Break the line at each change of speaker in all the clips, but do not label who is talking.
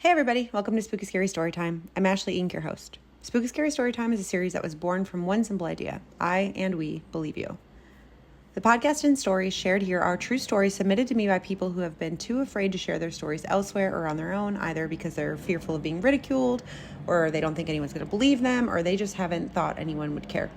Hey everybody, welcome to Spooky Scary Storytime. I'm Ashlee Inc., your host. Spooky Scary Storytime is a series that was born from one simple idea. I and we believe you. The podcast and stories shared here are true stories submitted to me by people who have been too afraid to share their stories elsewhere or on their own, either because they're fearful of being ridiculed, or they don't think anyone's going to believe them, or they just haven't thought anyone would care.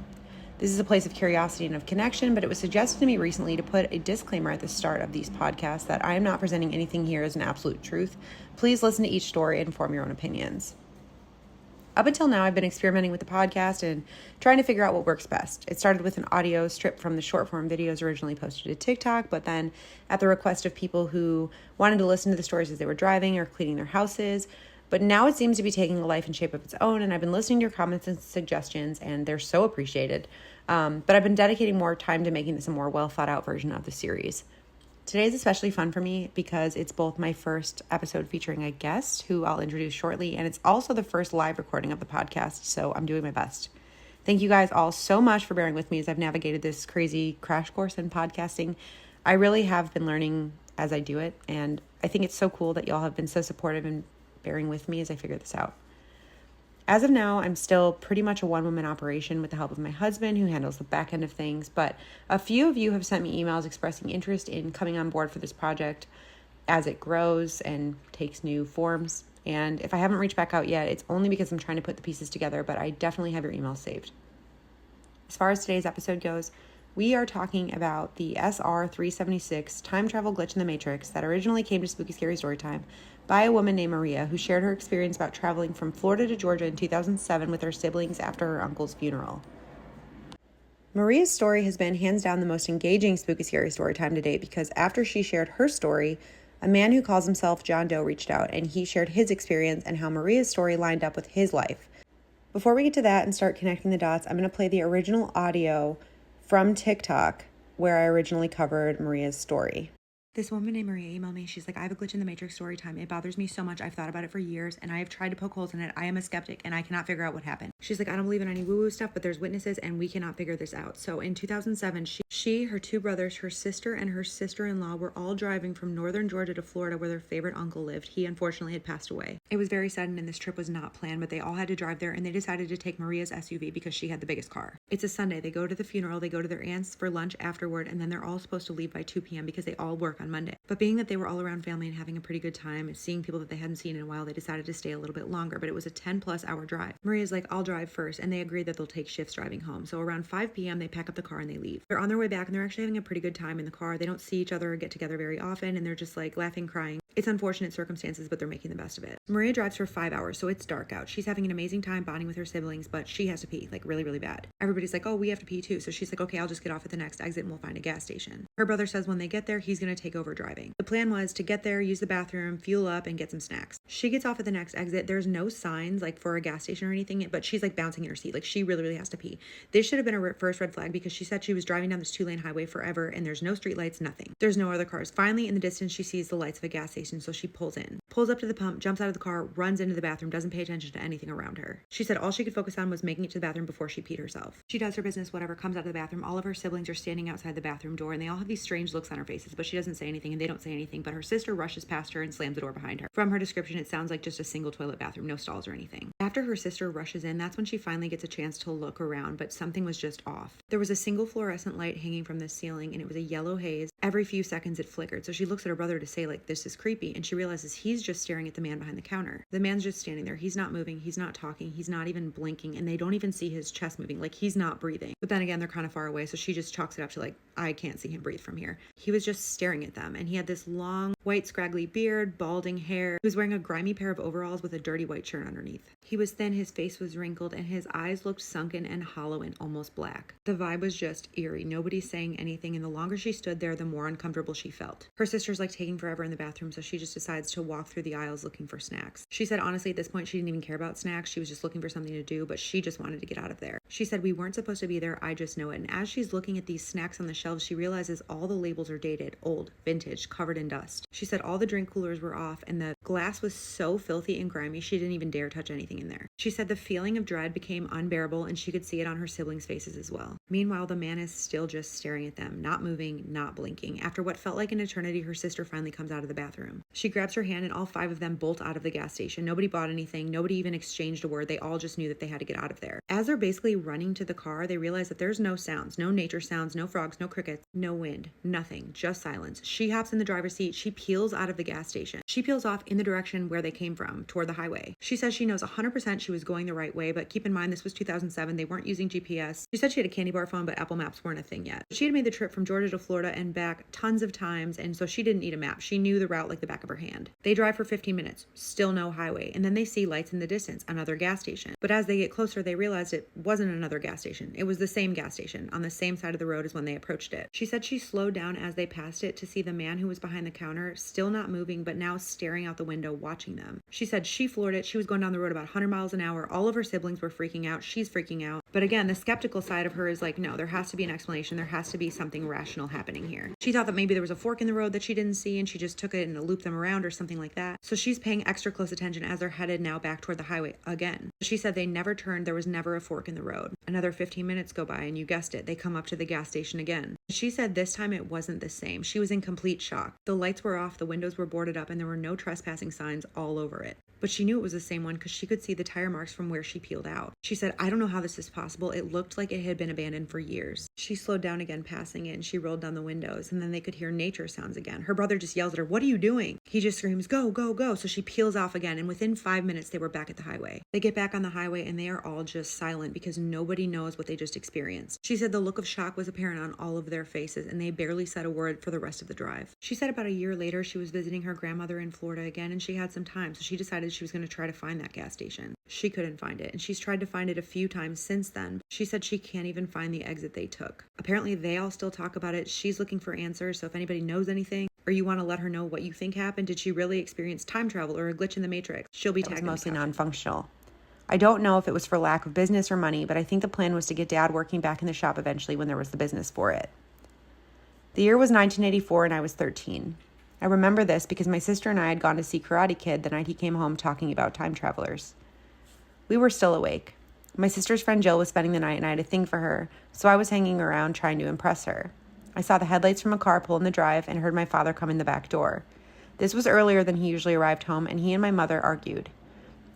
This is a place of curiosity and of connection, but it was suggested to me recently to put a disclaimer at the start of these podcasts that I am not presenting anything here as an absolute truth. Please listen to each story and form your own opinions. Up until now, I've been experimenting with the podcast and trying to figure out what works best. It started with an audio strip from the short form videos originally posted to TikTok, but then at the request of people who wanted to listen to the stories as they were driving or cleaning their houses. But now it seems to be taking a life and shape of its own, and I've been listening to your comments and suggestions, and they're so appreciated. But I've been dedicating more time to making this a more well thought out version of the series. Today is especially fun for me because it's both my first episode featuring a guest who I'll introduce shortly, and it's also the first live recording of the podcast, so I'm doing my best. Thank you guys all so much for bearing with me as I've navigated this crazy crash course in podcasting. I really have been learning as I do it, and I think it's so cool that y'all have been so supportive and bearing with me as I figure this out. As of now, I'm still pretty much a one-woman operation with the help of my husband, who handles the back end of things, but a few of you have sent me emails expressing interest in coming on board for this project as it grows and takes new forms. And if I haven't reached back out yet, it's only because I'm trying to put the pieces together, but I definitely have your emails saved. As far as today's episode goes, we are talking about the SR-376 time travel glitch in the Matrix that originally came to Spooky Scary Storytime by a woman named Maria, who shared her experience about traveling from Florida to Georgia in 2007 with her siblings after her uncle's funeral. Maria's story has been hands down the most engaging Spooky Scary Storytime to date because after she shared her story, a man who calls himself John Doe reached out and he shared his experience and how Maria's story lined up with his life. Before we get to that and start connecting the dots, I'm going to play the original audio from TikTok where I originally covered Maria's story. This woman named Maria emailed me. She's like, I have a glitch in the Matrix story time. It bothers me so much. I've thought about it for years and I have tried to poke holes in it. I am a skeptic and I cannot figure out what happened. She's like, I don't believe in any woo-woo stuff, but there's witnesses and we cannot figure this out. So in 2007, she, her two brothers, her sister, and her sister-in-law were all driving from northern Georgia to Florida where their favorite uncle lived. He unfortunately had passed away. It was very sudden and this trip was not planned, but they all had to drive there and they decided to take Maria's SUV because she had the biggest car. It's a Sunday. They go to the funeral. They go to their aunt's for lunch afterward, and then they're all supposed to leave by 2 p.m. because they all work on Monday. But being that they were all around family and having a pretty good time and seeing people that they hadn't seen in a while, they decided to stay a little bit longer, but it was a 10+ hour drive. Maria's like, I'll drive first, and they agreed that they'll take shifts driving home. So around 5 p.m. they pack up the car and they leave. They're on their way back and they're actually having a pretty good time in the car. They don't see each other or get together very often, and they're just like laughing, crying. It's unfortunate circumstances, but they're making the best of it. Maria drives for 5 hours, so it's dark out. She's having an amazing time bonding with her siblings, but she has to pee, like really, really bad. Everybody's like, oh, we have to pee too. So she's like, okay, I'll just get off at the next exit and we'll find a gas station. Her brother says when they get there, he's going to take over driving. The plan was to get there, use the bathroom, fuel up, and get some snacks. She gets off at the next exit. There's no signs like for a gas station or anything, but she's like bouncing in her seat. Like she really, really has to pee. This should have been a first red flag because she said she was driving down this 2-lane highway forever and there's no street lights, nothing. There's no other cars. Finally, in the distance, she sees the lights of a gas station, so she pulls up to the pump, jumps out of the car, runs into the bathroom, doesn't pay attention to anything around her. She said all she could focus on was making it to the bathroom before she peed herself. She does her business, whatever, comes out of the bathroom. All of her siblings are standing outside the bathroom door and they all have these strange looks on her faces, but she doesn't say anything and they don't say anything, but her sister rushes past her and slams the door behind her. From her description, it sounds like just a single toilet bathroom, no stalls or anything. After her sister rushes in, that's when she finally gets a chance to look around, but something was just off. There was a single fluorescent light hanging from the ceiling and it was a yellow haze. Every few seconds it flickered, so she looks at her brother to say like, this is creepy, and she realizes he's just staring at the man behind the counter. The man's just standing there. He's not moving. He's not talking. He's not even blinking, and they don't even see his chest moving. Like he's not breathing. But then again, they're kind of far away, so she just chalks it up to like, I can't see him breathe from here. He was just staring at them, and he had this long, white, scraggly beard, balding hair. He was wearing a grimy pair of overalls with a dirty white shirt underneath. He was thin, his face was wrinkled, and his eyes looked sunken and hollow and almost black. The vibe was just eerie. Nobody's saying anything, and the longer she stood there, the more uncomfortable she felt. Her sister's like taking forever in the bathroom, so she just decides to walk through the aisles looking for snacks. She said honestly at this point she didn't even care about snacks. She was just looking for something to do, but she just wanted to get out of there. She said, we weren't supposed to be there. I just know it. And as she's looking at these snacks on the shelves, she realizes all the labels are dated, old, vintage, covered in dust. She said all the drink coolers were off and the glass was so filthy and grimy she didn't even dare touch anything in there. She said the feeling of dread became unbearable and she could see it on her siblings' faces as well. Meanwhile, the man is still just staring at them, not moving, not blinking. panicking. After what felt like an eternity, her sister finally comes out of the bathroom. She grabs her hand and all 5 of them bolt out of the gas station. Nobody bought anything. Nobody even exchanged a word. They all just knew that they had to get out of there. As they're basically running to the car, they realize that there's no sounds, no nature sounds, no frogs, no crickets, no wind, nothing, just silence. She hops in the driver's seat. She peels out of the gas station. She peels off in the direction where they came from, toward the highway. She says she knows 100% she was going the right way, but keep in mind this was 2007. They weren't using GPS. She said she had a candy bar phone, but Apple Maps weren't a thing yet. She had made the trip from Georgia to Florida and back tons of times, and so she didn't need a map. She knew the route like the back of her hand. They drive for 15 minutes, still no highway, and then they see lights in the distance, another gas station. But as they get closer, they realized it wasn't another gas station. It was the same gas station on the same side of the road as when they approached it. She said she slowed down as they passed it to see the man who was behind the counter, still not moving, but now staring out the window, watching them. She said she floored it. She was going down the road about 100 miles an hour. All of her siblings were freaking out. She's freaking out. But again, the skeptical side of her is like, no, there has to be an explanation. There has to be something rational happening here. She thought that maybe there was a fork in the road that she didn't see and she just took it and looped them around or something like that. So she's paying extra close attention as they're headed now back toward the highway again. She said they never turned. There was never a fork in the road. Another 15 minutes go by and you guessed it, they come up to the gas station again. She said this time it wasn't the same. She was in complete shock. The lights were off, the windows were boarded up, and there were no trespassing signs all over it. But she knew it was the same one because she could see the tire marks from where she peeled out. She said, I don't know how this is possible. It looked like it had been abandoned for years. She slowed down again, passing it, and she rolled down the windows, and then they could hear nature sounds again. Her brother just yells at her, what are you doing? He just screams, go, go, go. So she peels off again, and within 5 minutes, they were back at the highway. They get back on the highway, and they are all just silent because nobody knows what they just experienced. She said the look of shock was apparent on all of their faces, and they barely said a word for the rest of the drive. She said about a year later, she was visiting her grandmother in Florida again, and she had some time, so she decided she was going to try to find that gas station. She couldn't find it, and she's tried to find it a few times since then. She said she can't even find the exit they took. Apparently, they all still talk about it. She's looking for answers, so if anybody knows anything, or you want to let her know what you think happened, did she really experience time travel or a glitch in the matrix? She'll be tagged. It was mostly non-functional. I don't know if it was for lack of business or money, but I think the plan was to get Dad working back in the shop eventually when there was the business for it. The year was 1984 and I was 13. I remember this because my sister and I had gone to see Karate Kid the night he came home talking about time travelers. We were still awake. My sister's friend Jill was spending the night and I had a thing for her, so I was hanging around trying to impress her. I saw the headlights from a car pull in the drive and heard my father come in the back door. This was earlier than he usually arrived home, and he and my mother argued.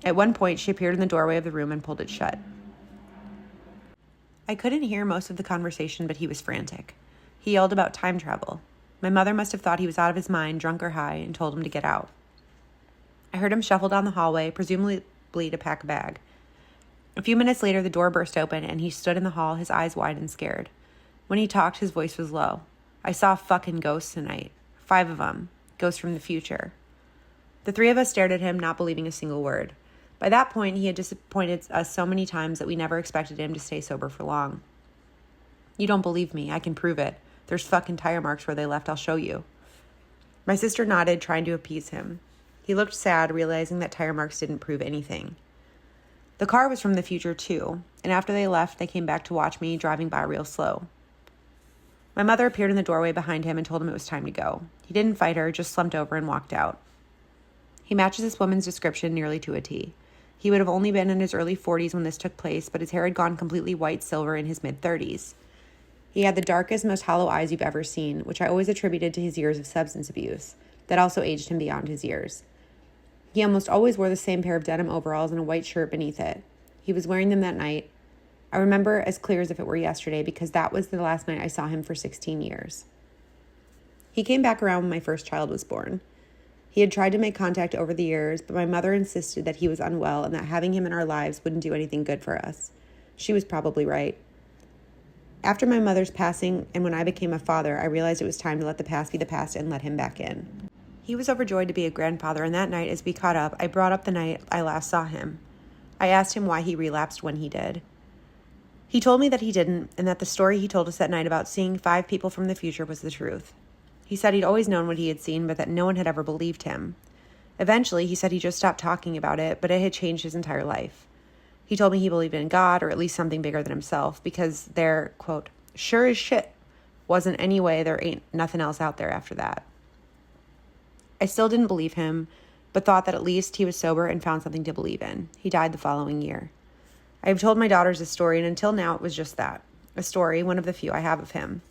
At one point, she appeared in the doorway of the room and pulled it shut. I couldn't hear most of the conversation, but he was frantic. He yelled about time travel. My mother must have thought he was out of his mind, drunk or high, and told him to get out. I heard him shuffle down the hallway, presumably to pack a bag. A few minutes later, the door burst open, and he stood in the hall, his eyes wide and scared. When he talked, his voice was low. I saw fucking ghosts tonight. 5 of them. Ghosts from the future. The 3 of us stared at him, not believing a single word. By that point, he had disappointed us so many times that we never expected him to stay sober for long. You don't believe me. I can prove it. There's fucking tire marks where they left. I'll show you. My sister nodded, trying to appease him. He looked sad, realizing that tire marks didn't prove anything. The car was from the future, too, and after they left, they came back to watch me driving by real slow. My mother appeared in the doorway behind him and told him it was time to go. He didn't fight her, just slumped over and walked out. He matches this woman's description nearly to a T. He would have only been in his early 40s when this took place, but his hair had gone completely white silver in his mid-30s. He had the darkest, most hollow eyes you've ever seen, which I always attributed to his years of substance abuse. That also aged him beyond his years. He almost always wore the same pair of denim overalls and a white shirt beneath it. He was wearing them that night. I remember as clear as if it were yesterday because that was the last night I saw him for 16 years. He came back around when my first child was born. He had tried to make contact over the years, but my mother insisted that he was unwell and that having him in our lives wouldn't do anything good for us. She was probably right. After my mother's passing and when I became a father, I realized it was time to let the past be the past and let him back in. He was overjoyed to be a grandfather, and that night, as we caught up, I brought up the night I last saw him. I asked him why he relapsed when he did. He told me that he didn't, and that the story he told us that night about seeing 5 people from the future was the truth. He said he'd always known what he had seen, but that no one had ever believed him. Eventually, he said he just stopped talking about it, but it had changed his entire life. He told me he believed in God, or at least something bigger than himself, because there, quote, sure as shit wasn't any way there ain't nothing else out there after that. I still didn't believe him, but thought that at least he was sober and found something to believe in. He died the following year. I have told my daughters this story, and until now it was just that. A story, one of the few I have of him.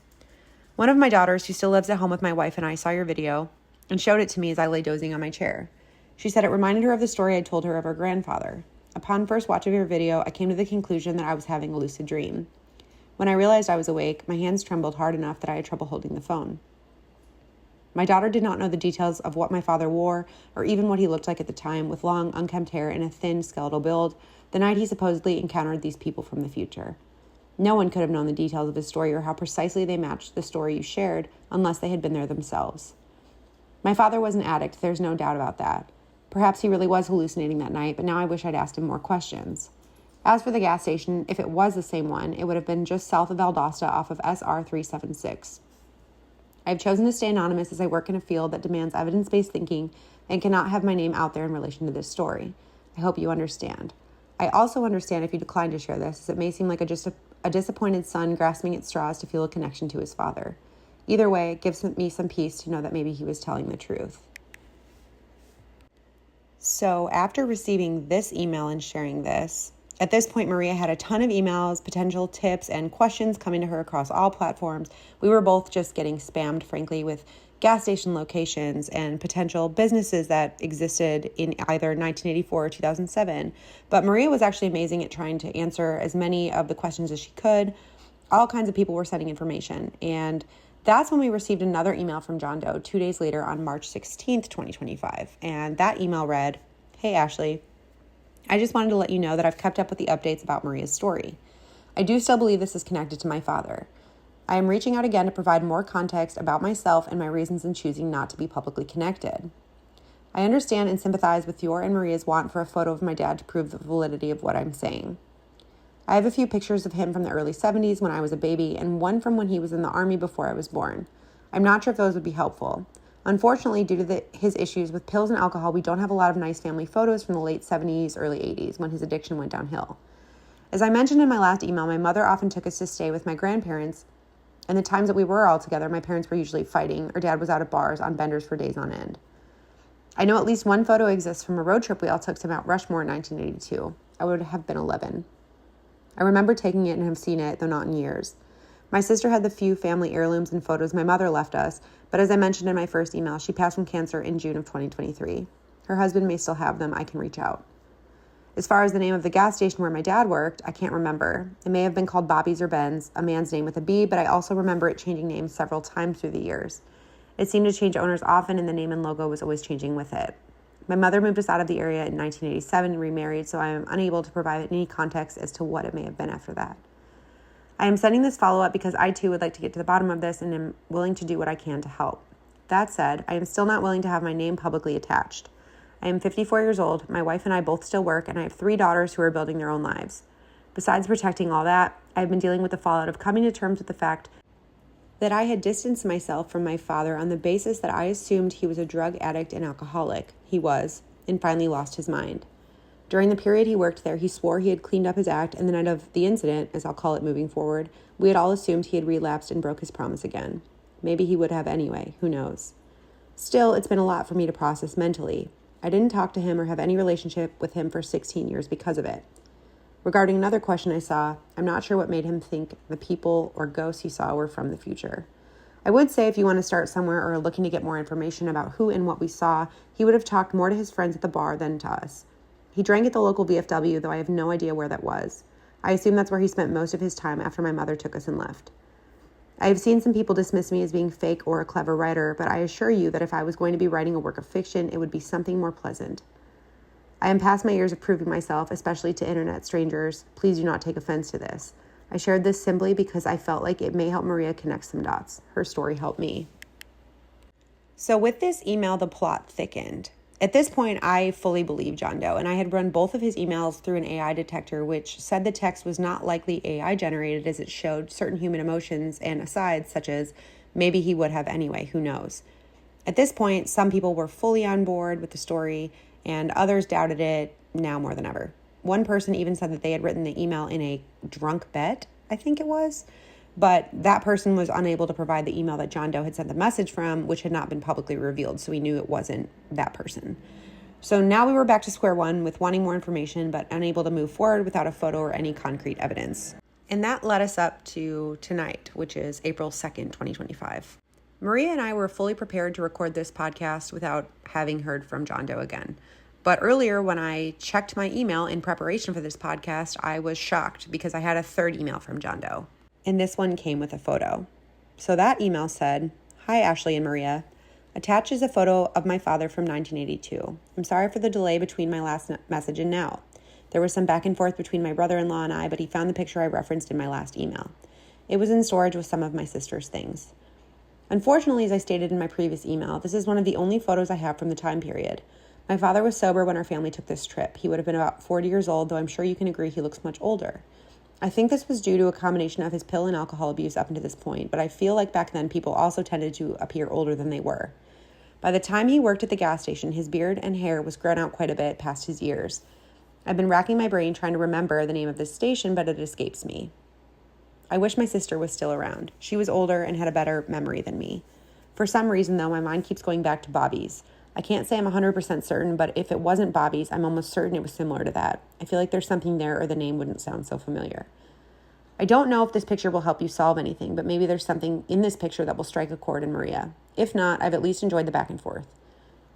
One of my daughters, who still lives at home with my wife and I, saw your video and showed it to me as I lay dozing on my chair. She said it reminded her of the story I told her of her grandfather. Upon first watch of your video, I came to the conclusion that I was having a lucid dream. When I realized I was awake, my hands trembled hard enough that I had trouble holding the phone. My daughter did not know the details of what my father wore or even what he looked like at the time, with long, unkempt hair and a thin, skeletal build, the night he supposedly encountered these people from the future. No one could have known the details of his story or how precisely they matched the story you shared unless they had been there themselves. My father was an addict, there's no doubt about that. Perhaps he really was hallucinating that night, but now I wish I'd asked him more questions. As for the gas station, if it was the same one, it would have been just south of Valdosta off of SR 376. I have chosen to stay anonymous as I work in a field that demands evidence-based thinking and cannot have my name out there in relation to this story. I hope you understand. I also understand if you decline to share this, as it may seem like just a disappointed son grasping at straws to feel a connection to his father. Either way, it gives me some peace to know that maybe he was telling the truth. So after receiving this email and sharing this, at this point, Maria had a ton of emails, potential tips, and questions coming to her across all platforms. We were both just getting spammed, frankly, with gas station locations and potential businesses that existed in either 1984 or 2007. But Maria was actually amazing at trying to answer as many of the questions as she could. All kinds of people were sending information. And that's when we received another email from John Doe 2 days later on March 16th, 2025. And that email read, "Hey, Ashlee. I just wanted to let you know that I've kept up with the updates about Maria's story. I do still believe this is connected to my father. I am reaching out again to provide more context about myself and my reasons in choosing not to be publicly connected. I understand and sympathize with your and Maria's want for a photo of my dad to prove the validity of what I'm saying. I have a few pictures of him from the early 70s when I was a baby and one from when he was in the Army before I was born. I'm not sure if those would be helpful. Unfortunately, due to his issues with pills and alcohol, we don't have a lot of nice family photos from the late 70s, early 80s, when his addiction went downhill. As I mentioned in my last email, my mother often took us to stay with my grandparents, and the times that we were all together, my parents were usually fighting, or Dad was out at bars on benders for days on end. I know at least one photo exists from a road trip we all took to Mount Rushmore in 1982. I would have been 11. I remember taking it and have seen it, though not in years. My sister had the few family heirlooms and photos my mother left us, but as I mentioned in my first email, she passed from cancer in June of 2023. Her husband may still have them. I can reach out. As far as the name of the gas station where my dad worked, I can't remember. It may have been called Bobby's or Ben's, a man's name with a B, but I also remember it changing names several times through the years. It seemed to change owners often, and the name and logo was always changing with it. My mother moved us out of the area in 1987 and remarried, so I am unable to provide any context as to what it may have been after that. I am sending this follow-up because I too would like to get to the bottom of this and am willing to do what I can to help. That said, I am still not willing to have my name publicly attached. I am 54 years old, my wife and I both still work, and I have 3 daughters who are building their own lives. Besides protecting all that, I have been dealing with the fallout of coming to terms with the fact that I had distanced myself from my father on the basis that I assumed he was a drug addict and alcoholic. He was, and finally lost his mind. During the period he worked there, he swore he had cleaned up his act, and the night of the incident, as I'll call it moving forward, we had all assumed he had relapsed and broke his promise again. Maybe he would have anyway, who knows. Still, it's been a lot for me to process mentally. I didn't talk to him or have any relationship with him for 16 years because of it. Regarding another question I saw, I'm not sure what made him think the people or ghosts he saw were from the future. I would say if you want to start somewhere or are looking to get more information about who and what we saw, he would have talked more to his friends at the bar than to us. He drank at the local VFW, though I have no idea where that was. I assume that's where he spent most of his time after my mother took us and left. I have seen some people dismiss me as being fake or a clever writer, but I assure you that if I was going to be writing a work of fiction, it would be something more pleasant. I am past my years of proving myself, especially to internet strangers. Please do not take offense to this. I shared this simply because I felt like it may help Maria connect some dots. Her story helped me. So with this email, the plot thickened. At this point, I fully believed John Doe, and I had run both of his emails through an AI detector, which said the text was not likely AI generated as it showed certain human emotions and asides, such as, maybe he would have anyway, who knows. At this point, some people were fully on board with the story, and others doubted it now more than ever. One person even said that they had written the email in a drunk bet, I think it was, but that person was unable to provide the email that John Doe had sent the message from, which had not been publicly revealed, so we knew it wasn't that person. So now we were back to square one with wanting more information, but unable to move forward without a photo or any concrete evidence. And that led us up to tonight, which is April 2nd, 2025. Maria and I were fully prepared to record this podcast without having heard from John Doe again. But earlier, when I checked my email in preparation for this podcast, I was shocked because I had a third email from John Doe. And this one came with a photo. So that email said, "Hi, Ashlee and Maria. Attaches a photo of my father from 1982. I'm sorry for the delay between my last message and now. There was some back and forth between my brother-in-law and I, but he found the picture I referenced in my last email. It was in storage with some of my sister's things. Unfortunately, as I stated in my previous email, this is one of the only photos I have from the time period. My father was sober when our family took this trip. He would have been about 40 years old, though I'm sure you can agree he looks much older. I think this was due to a combination of his pill and alcohol abuse up until this point, but I feel like back then people also tended to appear older than they were. By the time he worked at the gas station, his beard and hair was grown out quite a bit past his years. I've been racking my brain trying to remember the name of this station, but it escapes me. I wish my sister was still around. She was older and had a better memory than me. For some reason, though, my mind keeps going back to Bobby's. I can't say I'm 100% certain, but if it wasn't Bobby's, I'm almost certain it was similar to that. I feel like there's something there or the name wouldn't sound so familiar. I don't know if this picture will help you solve anything, but maybe there's something in this picture that will strike a chord in Maria. If not, I've at least enjoyed the back and forth.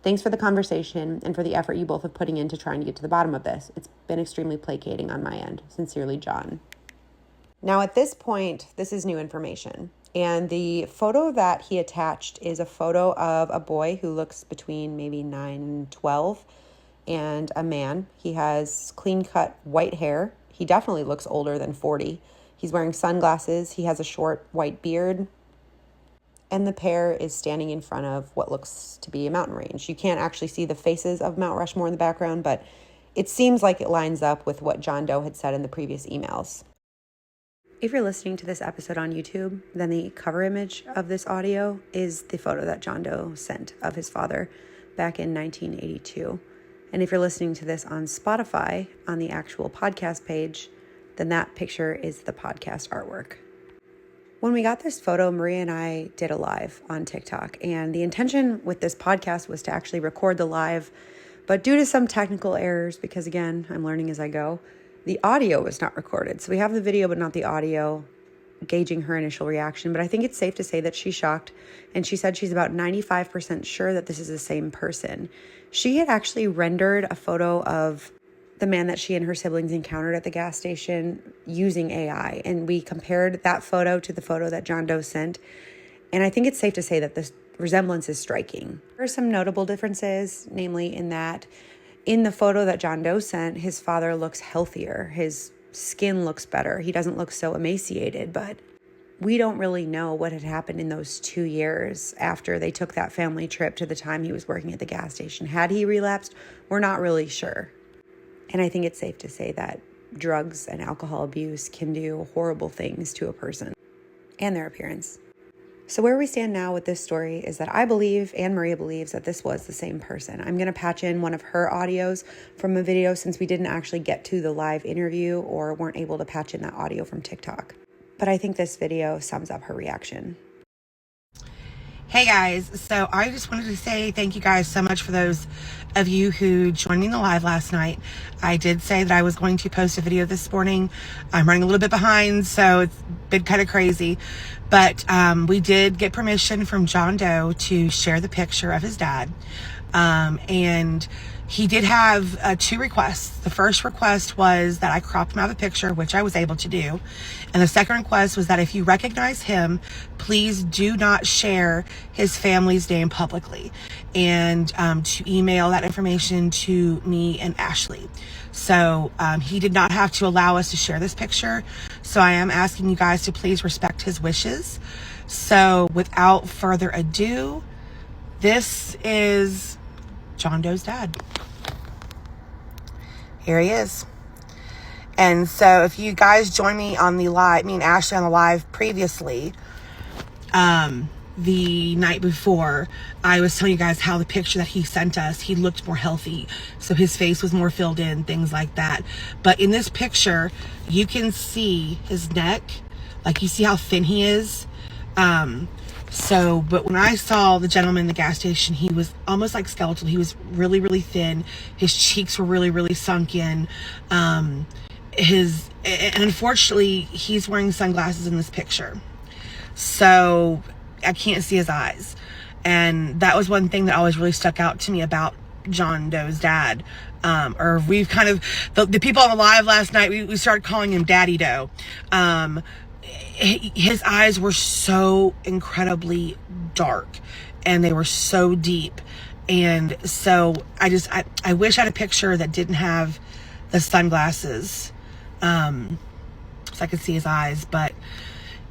Thanks for the conversation and for the effort you both have putting into trying to get to the bottom of this. It's been extremely placating on my end. Sincerely, John." Now, at this point, this is new information. And the photo that he attached is a photo of a boy who looks between maybe 9 and 12 and a man. He has clean-cut white hair. He definitely looks older than 40. He's wearing sunglasses. He has a short white beard. And the pair is standing in front of what looks to be a mountain range. You can't actually see the faces of Mount Rushmore in the background, but it seems like it lines up with what John Doe had said in the previous emails. If you're listening to this episode on YouTube, then the cover image of this audio is the photo that John Doe sent of his father back in 1982. And if you're listening to this on Spotify, on the actual podcast page, then that picture is the podcast artwork. When we got this photo, Maria and I did a live on TikTok, and the intention with this podcast was to actually record the live, but due to some technical errors, because again, I'm learning as I go, the audio was not recorded. So we have the video, but not the audio, gauging her initial reaction. But I think it's safe to say that she's shocked, and she said she's about 95% sure that this is the same person. She had actually rendered a photo of the man that she and her siblings encountered at the gas station using AI. And we compared that photo to the photo that John Doe sent. And I think it's safe to say that this resemblance is striking. There are some notable differences, namely in that in the photo that John Doe sent, his father looks healthier. His skin looks better. He doesn't look so emaciated, but we don't really know what had happened in those 2 years after they took that family trip to the time he was working at the gas station. Had he relapsed? We're not really sure. And I think it's safe to say that drugs and alcohol abuse can do horrible things to a person and their appearance. So where we stand now with this story is that I believe, and Maria believes, that this was the same person. I'm going to patch in one of her audios from a video since we didn't actually get to the live interview or weren't able to patch in that audio from TikTok. But I think this video sums up her reaction.
Hey guys, so I just wanted to say thank you guys so much for those of you who joined me in the live last night. I did say that I was going to post a video this morning. I'm running a little bit behind, so it's been kind of crazy. But we did get permission from John Doe to share the picture of his dad. And he did have 2 requests. The first request was that I cropped him out of the picture, which I was able to do. And the second request was that if you recognize him, please do not share his family's name publicly, and to email that information to me and Ashlee. So he did not have to allow us to share this picture. So I am asking you guys to please respect his wishes. So without further ado, this is John Doe's dad. Here he is. And so if you guys join me on the live, me and Ashlee on the live previously, the night before, I was telling you guys how the picture that he sent us, he looked more healthy. So his face was more filled in, things like that. But in this picture, you can see his neck, like you see how thin he is. But when I saw the gentleman in the gas station, he was almost like skeletal. He was really, really thin. His cheeks were really, really sunk in. and unfortunately, he's wearing sunglasses in this picture. So I can't see his eyes. And that was one thing that always really stuck out to me about John Doe's dad. Or we've kind of, the people on the live last night, we started calling him Daddy Doe. His eyes were so incredibly dark and they were so deep. And so I wish I had a picture that didn't have the sunglasses, so I could see his eyes. But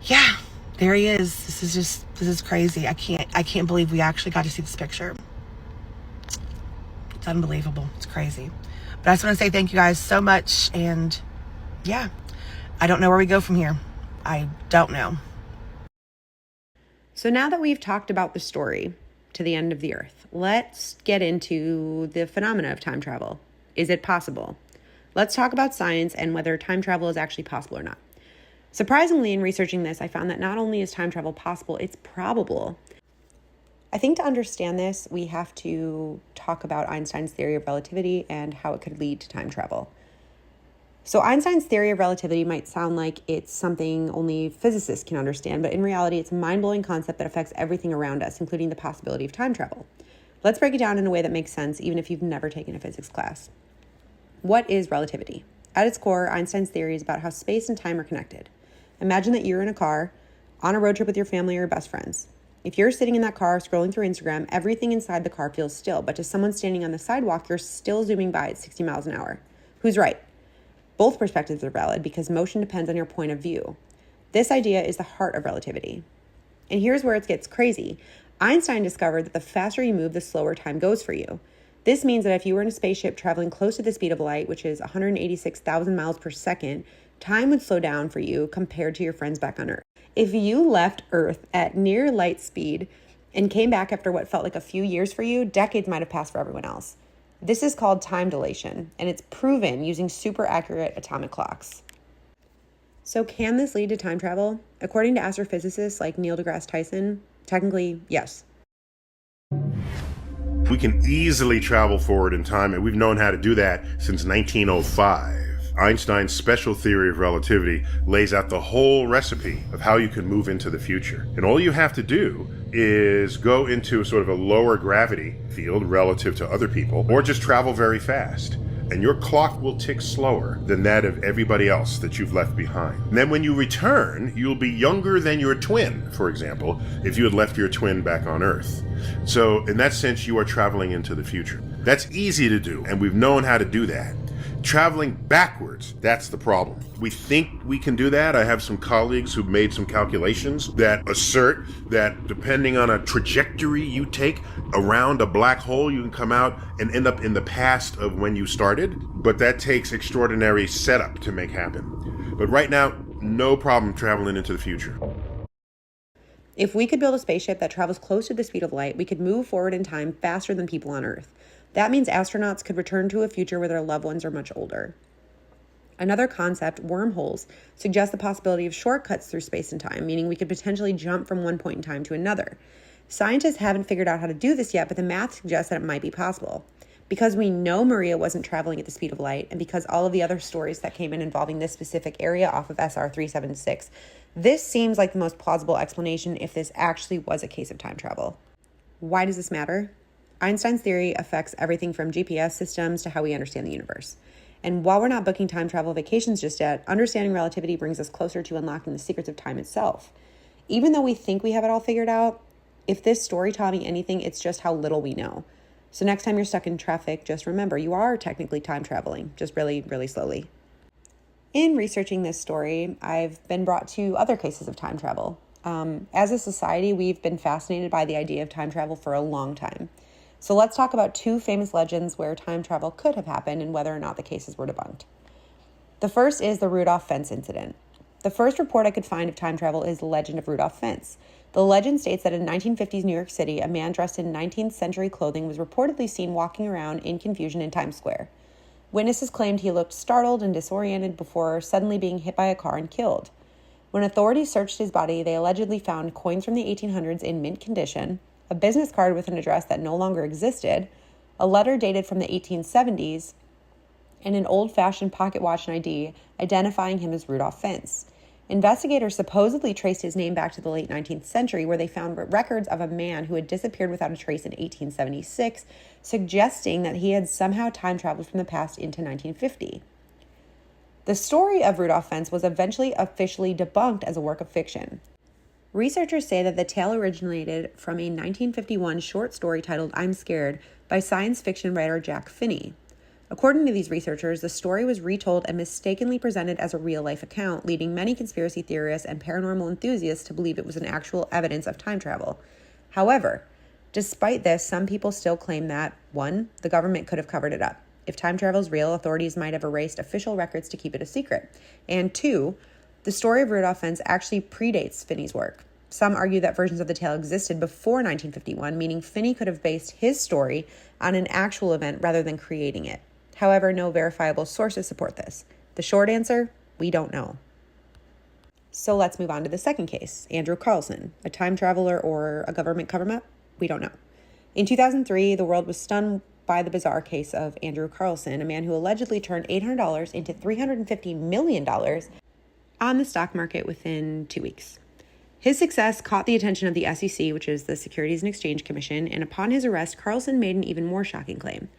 yeah, there he is. This is crazy. I can't believe we actually got to see this picture. It's unbelievable. It's crazy. But I just want to say thank you guys so much. And yeah, I don't know where we go from here. I don't know.
So now that we've talked about the story to the end of the earth, let's get into the phenomena of time travel. Is it possible? Let's talk about science and whether time travel is actually possible or not. Surprisingly, in researching this, I found that not only is time travel possible, it's probable. I think to understand this, we have to talk about Einstein's theory of relativity and how it could lead to time travel. So Einstein's theory of relativity might sound like it's something only physicists can understand, but in reality, it's a mind-blowing concept that affects everything around us, including the possibility of time travel. Let's break it down in a way that makes sense, even if you've never taken a physics class. What is relativity? At its core, Einstein's theory is about how space and time are connected. Imagine that you're in a car on a road trip with your family or your best friends. If you're sitting in that car scrolling through Instagram, everything inside the car feels still, but to someone standing on the sidewalk, you're still zooming by at 60 miles an hour. Who's right? Both perspectives are valid because motion depends on your point of view. This idea is the heart of relativity. And here's where it gets crazy. Einstein discovered that the faster you move, the slower time goes for you. This means that if you were in a spaceship traveling close to the speed of light, which is 186,000 miles per second, time would slow down for you compared to your friends back on Earth. If you left Earth at near light speed and came back after what felt like a few years for you, decades might have passed for everyone else. This is called time dilation, and it's proven using super accurate atomic clocks. So can this lead to time travel? According to astrophysicists like Neil deGrasse Tyson, technically, yes.
We can easily travel forward in time, and we've known how to do that since 1905. Einstein's special theory of relativity lays out the whole recipe of how you can move into the future. And all you have to do is go into sort of a lower gravity field relative to other people, or just travel very fast. And your clock will tick slower than that of everybody else that you've left behind. And then when you return, you'll be younger than your twin, for example, if you had left your twin back on Earth. So in that sense, you are traveling into the future. That's easy to do, and we've known how to do that. Traveling backwards, that's the problem. We think we can do that. I have some colleagues who've made some calculations that assert that depending on a trajectory you take around a black hole, you can come out and end up in the past of when you started. But that takes extraordinary setup to make happen. But right now, no problem traveling into the future.
If we could build a spaceship that travels close to the speed of light, we could move forward in time faster than people on Earth. That means astronauts could return to a future where their loved ones are much older. Another concept, wormholes, suggests the possibility of shortcuts through space and time, meaning we could potentially jump from one point in time to another. Scientists haven't figured out how to do this yet, but the math suggests that it might be possible. Because we know Maria wasn't traveling at the speed of light, and because all of the other stories that came in involving this specific area off of SR 376, this seems like the most plausible explanation if this actually was a case of time travel. Why does this matter? Einstein's theory affects everything from GPS systems to how we understand the universe. And while we're not booking time travel vacations just yet, understanding relativity brings us closer to unlocking the secrets of time itself. Even though we think we have it all figured out, if this story taught me anything, it's just how little we know. So next time you're stuck in traffic, just remember you are technically time traveling, just really, really slowly. In researching this story, I've been brought to other cases of time travel. As a society, we've been fascinated by the idea of time travel for a long time. So let's talk about two famous legends where time travel could have happened and whether or not the cases were debunked. The first is the Rudolph Fence incident. The first report I could find of time travel is the legend of Rudolph Fence. The legend states that in 1950s New York City, a man dressed in 19th century clothing was reportedly seen walking around in confusion in Times Square. Witnesses claimed he looked startled and disoriented before suddenly being hit by a car and killed. When authorities searched his body, they allegedly found coins from the 1800s in mint condition, a business card with an address that no longer existed, a letter dated from the 1870s, and an old-fashioned pocket watch and ID identifying him as Rudolph Fentz. Investigators supposedly traced his name back to the late 19th century, where they found records of a man who had disappeared without a trace in 1876, suggesting that he had somehow time traveled from the past into 1950. The story of Rudolph Fentz was eventually officially debunked as a work of fiction. Researchers say that the tale originated from a 1951 short story titled I'm Scared by science fiction writer Jack Finney. According to these researchers, the story was retold and mistakenly presented as a real-life account, leading many conspiracy theorists and paranormal enthusiasts to believe it was an actual evidence of time travel. However, despite this, some people still claim that, 1, the government could have covered it up. If time travel is real, authorities might have erased official records to keep it a secret. And 2, the story of Rudolph Fentz actually predates Finney's work. Some argue that versions of the tale existed before 1951, meaning Finney could have based his story on an actual event rather than creating it. However, no verifiable sources support this. The short answer, we don't know. So let's move on to the second case, Andrew Carlson, a time traveler or a government cover-up? We don't know. In 2003, the world was stunned by the bizarre case of Andrew Carlson, a man who allegedly turned $800 into $350 million on the stock market within 2 weeks. His success caught the attention of the SEC, which is the Securities and Exchange Commission, and upon his arrest, Carlson made an even more shocking claim.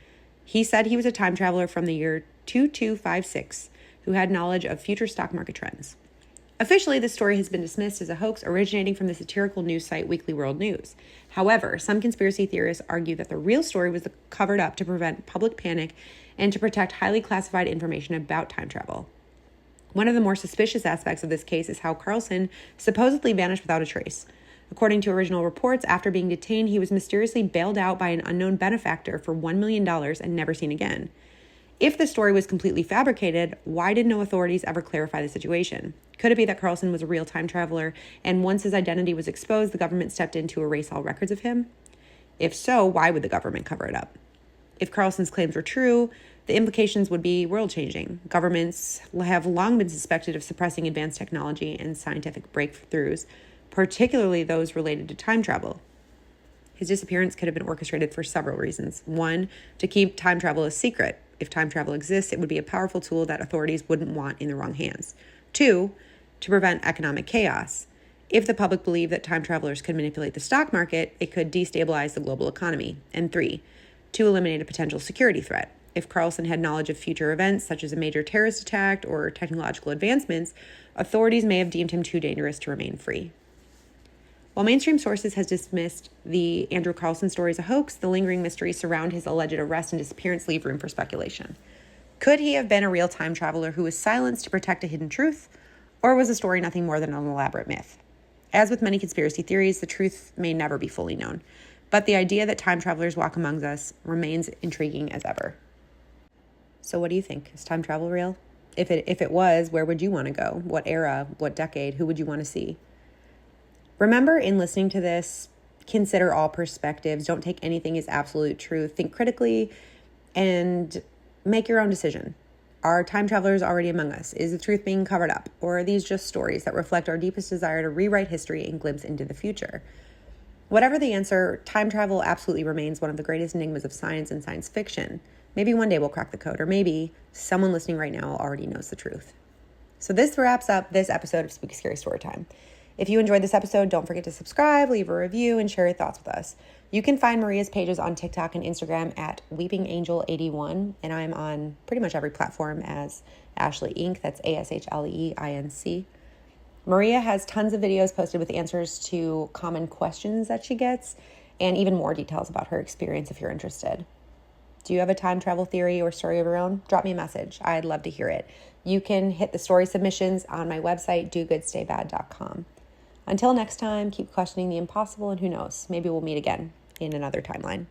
He said he was a time traveler from the year 2256 who had knowledge of future stock market trends. Officially, this story has been dismissed as a hoax originating from the satirical news site Weekly World News. However, some conspiracy theorists argue that the real story was covered up to prevent public panic and to protect highly classified information about time travel. One of the more suspicious aspects of this case is how Carlson supposedly vanished without a trace. According to original reports, after being detained, he was mysteriously bailed out by an unknown benefactor for $1 million and never seen again. If the story was completely fabricated, why did no authorities ever clarify the situation? Could it be that Carlson was a real time traveler, and once his identity was exposed, the government stepped in to erase all records of him? If so, why would the government cover it up? If Carlson's claims were true, the implications would be world-changing. Governments have long been suspected of suppressing advanced technology and scientific breakthroughs, particularly those related to time travel. His disappearance could have been orchestrated for several reasons. 1, to keep time travel a secret. If time travel exists, it would be a powerful tool that authorities wouldn't want in the wrong hands. 2, to prevent economic chaos. If the public believed that time travelers could manipulate the stock market, it could destabilize the global economy. And 3, to eliminate a potential security threat. If Carlson had knowledge of future events, such as a major terrorist attack or technological advancements, authorities may have deemed him too dangerous to remain free. While mainstream sources has dismissed the Andrew Carlson story as a hoax, the lingering mysteries surround his alleged arrest and disappearance leave room for speculation. Could he have been a real time traveler who was silenced to protect a hidden truth, or was the story nothing more than an elaborate myth? As with many conspiracy theories, the truth may never be fully known, but the idea that time travelers walk among us remains intriguing as ever. So what do you think? Is time travel real? If it was, where would you want to go? What era? What decade? Who would you want to see? Remember, in listening to this, consider all perspectives. Don't take anything as absolute truth. Think critically and make your own decision. Are time travelers already among us? Is the truth being covered up? Or are these just stories that reflect our deepest desire to rewrite history and glimpse into the future? Whatever the answer, time travel absolutely remains one of the greatest enigmas of science and science fiction. Maybe one day we'll crack the code, or maybe someone listening right now already knows the truth. So this wraps up this episode of Spooky Scary Storytime. If you enjoyed this episode, don't forget to subscribe, leave a review, and share your thoughts with us. You can find Maria's pages on TikTok and Instagram at weepingangel81, and I'm on pretty much every platform as Ashlee Inc. That's ASHLEINC. Maria has tons of videos posted with answers to common questions that she gets, and even more details about her experience if you're interested. Do you have a time travel theory or story of your own? Drop me a message. I'd love to hear it. You can hit the story submissions on my website, dogoodstaybad.com. Until next time, keep questioning the impossible, and who knows, maybe we'll meet again in another timeline.